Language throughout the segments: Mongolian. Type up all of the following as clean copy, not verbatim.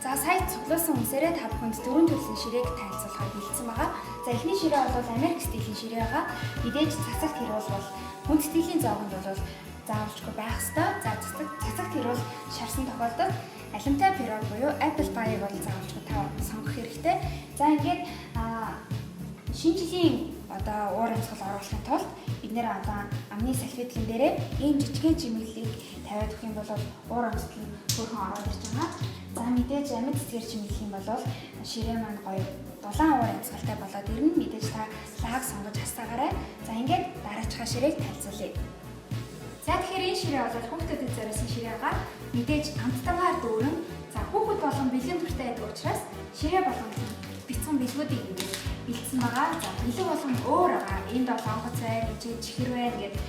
За сая цуглуулсан үсээрээ та бүхэнд 4 төрлийн ширээг танилцуулахад бэлдсэн байгаа. За эхний ширээ бол Америк стилийн ширээ байгаа. Мэдээж цацагт хэрүүл хүн сэтгэлийн зоогонд бол заавалчгүй байх ёстой. За цацагт хэрүүл шарсан тохиолдолд алимтай пирог буюу apple pie-г бол заавалчгүй та сонгох хэрэгтэй. За ингээд шинэ жилийн уур амьсгал оруулахын тулд бид нэр амны салфеткын дээрээ ийм жижигхэн чимэглэлийг тавиад өгөх юм бол уур амьсгал нь хөрхөн ороод ирж байгаа. За мэдээж амьд цэцгэр чимэглэх юм бол ширээ маань гоё дулаан уур амьсгалтай болоод ирнэ. Мэдээж та лаг сонгож хасаагаарай. За ингээд дараачихаа ширээг танилцуулъя. За тэгэхээр энэ ширээ бол хүүхдэд зориулсан ширээ байгаа. Мэдээж амттайгаар дүүрэн. За хүүхэд болгон бэлэн төртэй байдаг учраас ширээ болгон бяцхан бэлгүүдийг ингээд бэлдсэн байгаа. За бэлэг болгон өөр байгаа. Энд бол онгоц бай, чихэр бай гэдэг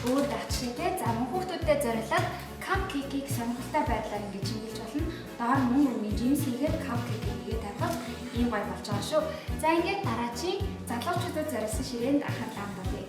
өөр датчтай. За мөн хүүхдүүдэд зориулаад cupcake-ийг сонирхолтой байдлаар ингэж чимгэлж болно. Доор мөн үрмийн жимс хийгээд cupcake-ийг тавьхад ийм гоё болж байгаа шүү. За ингээд дараачийн залуучуудад зориулсан ширээнд анхаарлаа хандуулъя.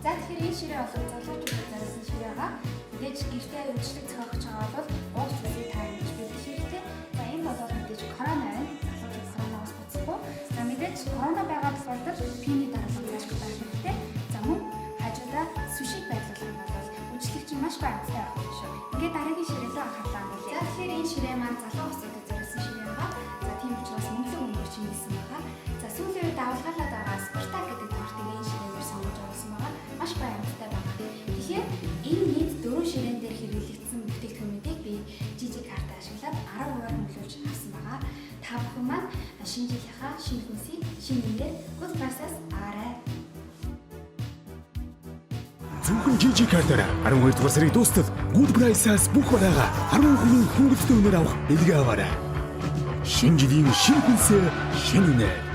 За тэгэхээр энэ ширээ бол залуучуудад зориулсан ширээ байгаа. Мэдээж гэртээ үйлчлэг зохиогч байгаа бол ууц зүйлийг таарч бэлдэх хэрэгтэй. За энэ бол мэдээж корона байна. Залуучууд коронавирус буцахгүй. За мэдээж корона байгаа тохиолдолд пиний даралт заашгүй байх хэрэгтэй. За мөн хажуудаа сүшиг байрлуулах бол үйлчлэг чинь маш гоё амттай байх юм шүү. Ингээд дараагийн ширээ рүү анхаарлаа хандуулъя. За тэгэхээр энэ ширээ маань залуу хүмүүсд зориулсан ширээ байгаа. За тийм учраас мөнгөлөг өнгөрч ирсэн байгаа. За сүүлийн үед давалгаалаад байгаа спартак гэдэг тортыг энэ ширээгээр сонгож оруулсан байгаа. Маш гоё амттай байгаа. Тэгэхээр энэ нийт 4 ширээн дээр хэрэглэгдсэн бүтээгдэхүүнүүдийг би жижиг карта ашиглаад 10 хувиар нөлөөлж авсан байгаа. Та бүхэн маань шинэ жилийнхаа шинэ хүнсийг шинэ нэрээр good price-аас аваарай. Зөвхөн жижиг картаараа 12 дугаар сарыг дуустал good price-аас бүх бараагаа 10 хүний хөнгөлөлтөөр авах бэлгээ аваарай. Шинэ жилийн шинэ хүнсээ шинэ нэр.